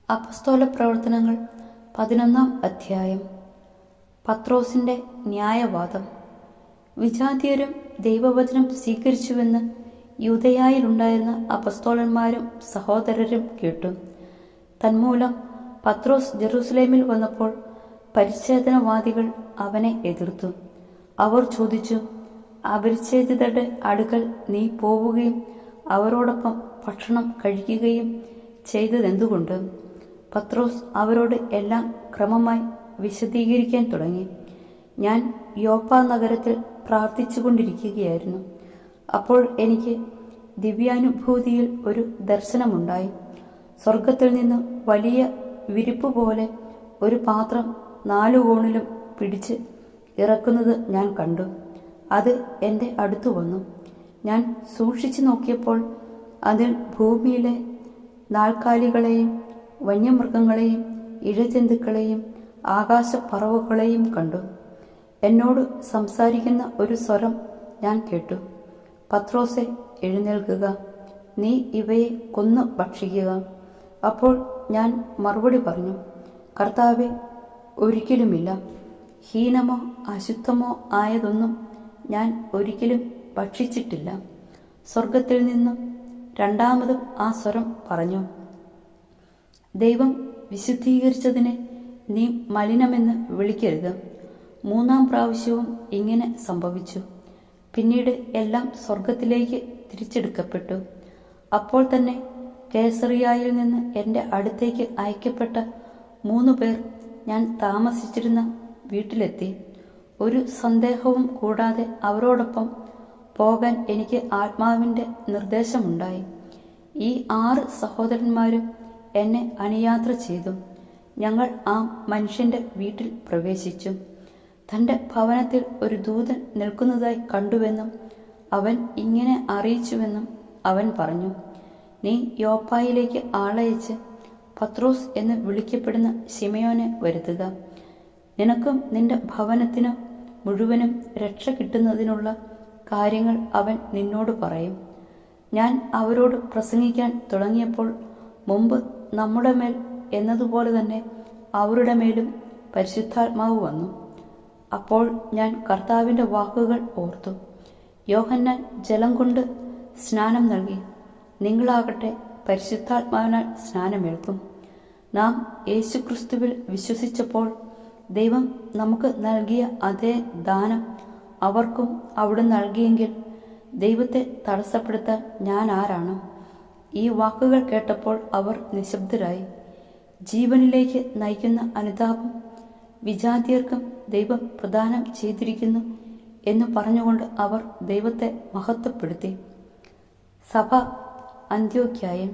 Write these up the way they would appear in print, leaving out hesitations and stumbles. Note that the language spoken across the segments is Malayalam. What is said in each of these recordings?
അപ്പസ്തോല പ്രവർത്തനങ്ങൾ 11-ാം അധ്യായം. പത്രോസിന്റെ ന്യായവാദം. വിജാതീയരും ദൈവവചനം സ്വീകരിച്ചുവെന്ന് യൂദയായിലുണ്ടായിരുന്ന അപ്പസ്തോലന്മാരും സഹോദരരും കേട്ടു. തന്മൂലം പത്രോസ് ജെറുസലേമിൽ വന്നപ്പോൾ പരിച്ഛേദനവാദികൾ അവനെ എതിർത്തു. അവർ ചോദിച്ചു, അപരിച്ഛേദിതരുടെ അടുക്കൽ നീ പോവുകയും അവരോടൊപ്പം ഭക്ഷണം കഴിക്കുകയും ചെയ്തതെന്തുകൊണ്ട്? പത്രോസ് അവരോട് എല്ലാം ക്രമമായി വിശദീകരിക്കാൻ തുടങ്ങി. ഞാൻ യോപ്പ നഗരത്തിൽ പ്രാർത്ഥിച്ചുകൊണ്ടിരിക്കുകയായിരുന്നു. അപ്പോൾ എനിക്ക് ദിവ്യാനുഭൂതിയിൽ ഒരു ദർശനമുണ്ടായി. സ്വർഗത്തിൽ നിന്ന് വലിയ വിരിപ്പ് പോലെ ഒരു പാത്രം 4 കോണിലും പിടിച്ച് ഇറക്കുന്നത് ഞാൻ കണ്ടു. അത് എൻ്റെ അടുത്തു വന്നു. ഞാൻ സൂക്ഷിച്ചു നോക്കിയപ്പോൾ അതിൽ ഭൂമിയിലെ നാൽക്കാലികളെയും വന്യമൃഗങ്ങളെയും ഇഴജന്തുക്കളെയും ആകാശപ്പറവുകളെയും കണ്ടു. എന്നോട് സംസാരിക്കുന്ന ഒരു സ്വരം ഞാൻ കേട്ടു. പത്രോസേ, എഴുന്നേൽക്കുക, നീ ഇവയെ കൊന്നു ഭക്ഷിക്കുക. അപ്പോൾ ഞാൻ മറുപടി പറഞ്ഞു, കർത്താവേ, ഒരിക്കലുമില്ല. ഹീനമോ അശുദ്ധമോ ആയതൊന്നും ഞാൻ ഒരിക്കലും ഭക്ഷിച്ചിട്ടില്ല. സ്വർഗത്തിൽ നിന്നും രണ്ടാമതും ആ സ്വരം പറഞ്ഞു, ദൈവം വിശുദ്ധീകരിച്ചതിനെ നീ മലിനമെന്ന് വിളിക്കരുത്. 3-ാം പ്രാവശ്യവും ഇങ്ങനെ സംഭവിച്ചു. പിന്നീട് എല്ലാം സ്വർഗത്തിലേക്ക് തിരിച്ചെടുക്കപ്പെട്ടു. അപ്പോൾ തന്നെ കേസറിയായിൽ നിന്ന് എൻ്റെ അടുത്തേക്ക് അയക്കപ്പെട്ട 3 പേർ ഞാൻ താമസിച്ചിരുന്ന വീട്ടിലെത്തി. ഒരു സന്ദേഹവും കൂടാതെ അവരോടൊപ്പം പോകാൻ എനിക്ക് ആത്മാവിൻ്റെ നിർദ്ദേശമുണ്ടായി. ഈ 6 സഹോദരന്മാരും എന്നെ അനുയാത്ര ചെയ്തു. ഞങ്ങൾ ആ മനുഷ്യന്റെ വീട്ടിൽ പ്രവേശിച്ചു. തൻ്റെ ഭവനത്തിൽ ഒരു ദൂതൻ നിൽക്കുന്നതായി കണ്ടുവെന്നും അവൻ ഇങ്ങനെ അറിയിച്ചുവെന്നും അവൻ പറഞ്ഞു, നീ യോപ്പായിലേക്ക് ആളയച്ച് പത്രോസ് എന്ന് വിളിക്കപ്പെടുന്ന ശിമയോനെ വരുത്തുക. നിനക്കും നിന്റെ ഭവനത്തിനും മുഴുവനും രക്ഷ കിട്ടുന്നതിനുള്ള കാര്യങ്ങൾ അവൻ നിന്നോട് പറയും. ഞാൻ അവരോട് പ്രസംഗിക്കാൻ തുടങ്ങിയപ്പോൾ മുമ്പ് നമ്മുടെ മേൽ എന്നതുപോലെ തന്നെ അവരുടെ മേലും പരിശുദ്ധാത്മാവ് വന്നു. അപ്പോൾ ഞാൻ കർത്താവിൻ്റെ വാക്കുകൾ ഓർത്തു. യോഹന്നാൻ ജലം കൊണ്ട് സ്നാനം നൽകി, നിങ്ങളാകട്ടെ പരിശുദ്ധാത്മാവിനാൽ സ്നാനമേൽക്കും. നാം യേശുക്രിസ്തുവിൽ വിശ്വസിച്ചപ്പോൾ ദൈവം നമുക്ക് നൽകിയ അതേ ദാനം അവർക്കും അവിടെ നൽകിയെങ്കിൽ ദൈവത്തെ തടസ്സപ്പെടുത്താൻ ഞാൻ ആരാണ്? ഈ വാക്കുകൾ കേട്ടപ്പോൾ അവർ നിശബ്ദരായി. ജീവനിലേക്ക് നയിക്കുന്ന അനുതാപം വിജാതീയർക്കും ദൈവം പ്രദാനം ചെയ്തിരിക്കുന്നു എന്ന് പറഞ്ഞുകൊണ്ട് അവർ ദൈവത്തെ മഹത്വപ്പെടുത്തി. സഭ അന്ത്യോക്യായൻ.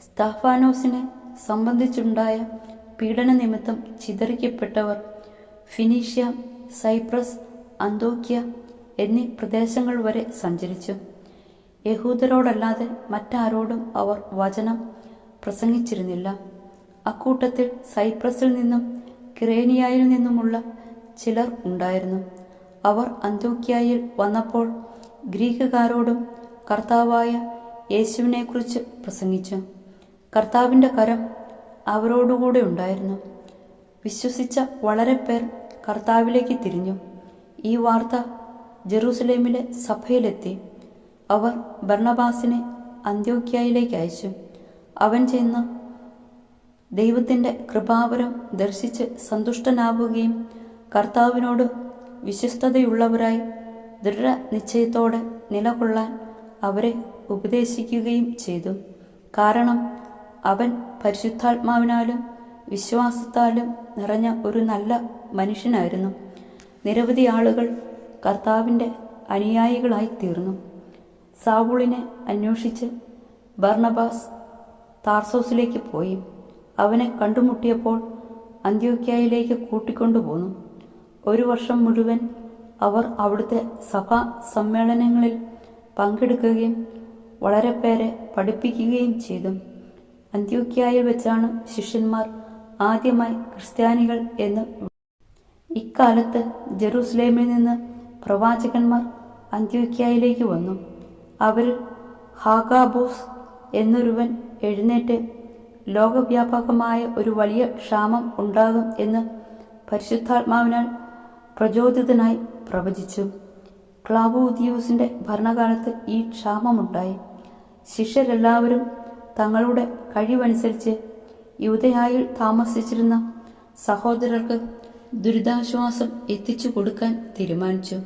സ്തഫാനോസിനെ സംബന്ധിച്ചുണ്ടായ പീഡന നിമിത്തം ചിതറിക്കപ്പെട്ടവർ ഫിനീഷ്യ, സൈപ്രസ്, അന്തോക്യ എന്നീ പ്രദേശങ്ങൾ വരെ സഞ്ചരിച്ചു. യഹൂദരോടല്ലാതെ മറ്റാരോടും അവർ വചനം പ്രസംഗിച്ചിരുന്നില്ല. അക്കൂട്ടത്തിൽ സൈപ്രസിൽ നിന്നും കിറേനിയായിൽ നിന്നുമുള്ള ചിലർ ഉണ്ടായിരുന്നു. അവർ അന്തോക്യായിൽ വന്നപ്പോൾ ഗ്രീക്കുകാരോടും കർത്താവായ യേശുവിനെക്കുറിച്ച് പ്രസംഗിച്ചു. കർത്താവിൻ്റെ കരം അവരോടുകൂടെ ഉണ്ടായിരുന്നു. വിശ്വസിച്ച വളരെ പേർ കർത്താവിലേക്ക് തിരിഞ്ഞു. ഈ വാർത്ത ജെറൂസലേമിലെ സഭയിലെത്തി. അവർ ബർണബാസിനെ അന്ത്യോക്യായിലേക്ക് അയച്ചു. അവൻ ചെന്ന് ദൈവത്തിൻ്റെ കൃപാവരം ദർശിച്ച് സന്തുഷ്ടനാവുകയും കർത്താവിനോട് വിശ്വസ്തതയുള്ളവരായി ദൃഢനിശ്ചയത്തോടെ നിലകൊള്ളാൻ അവരെ ഉപദേശിക്കുകയും ചെയ്തു. കാരണം അവൻ പരിശുദ്ധാത്മാവിനാലും വിശ്വാസത്താലും നിറഞ്ഞ ഒരു നല്ല മനുഷ്യനായിരുന്നു. നിരവധി ആളുകൾ കർത്താവിൻ്റെ അനുയായികളായി തീർന്നു. സാവൂളിനെ അന്വേഷിച്ച് ബർണബാസ് താർസോസിലേക്ക് പോയി. അവനെ കണ്ടുമുട്ടിയപ്പോൾ അന്ത്യോക്യായിലേക്ക് കൂട്ടിക്കൊണ്ടുപോന്നു. 1 വർഷം മുഴുവൻ അവർ അവിടുത്തെ സഭാ സമ്മേളനങ്ങളിൽ പങ്കെടുക്കുകയും വളരെ പേരെ പഠിപ്പിക്കുകയും ചെയ്തു. അന്ത്യോക്യായിൽ വെച്ചാണ് ശിഷ്യന്മാർ ആദ്യമായി ക്രിസ്ത്യാനികൾ എന്ന്. ഇക്കാലത്ത് ജെറൂസലേമിൽ നിന്ന് പ്രവാചകന്മാർ അന്ത്യോക്യായിലേക്ക് വന്നു. അവരിൽ ഹാഗാബൂസ് എന്നൊരുവൻ എഴുന്നേറ്റ് ലോകവ്യാപകമായ ഒരു വലിയ ക്ഷാമം ഉണ്ടാകും എന്ന് പരിശുദ്ധാത്മാവിനാൽ പ്രചോദിതനായി പ്രവചിച്ചു. ക്ലാവുദിയൂസിന്റെ ഭരണകാലത്ത് ഈ ക്ഷാമമുണ്ടായി. ശിഷ്യരെല്ലാവരും തങ്ങളുടെ കഴിവനുസരിച്ച് യൂദയായിൽ താമസിച്ചിരുന്ന സഹോദരർക്ക് ദുരിതാശ്വാസം എത്തിച്ചു കൊടുക്കാൻ തീരുമാനിച്ചു.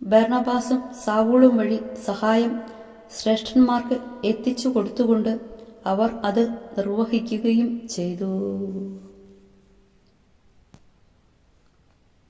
ബർണബാസും സാവൂളും വഴി സഹായം ശ്രേഷ്ഠന്മാർക്ക് എത്തിച്ചു കൊടുത്തുകൊണ്ട് അവർ അത് നിർവഹിക്കുകയും ചെയ്തു.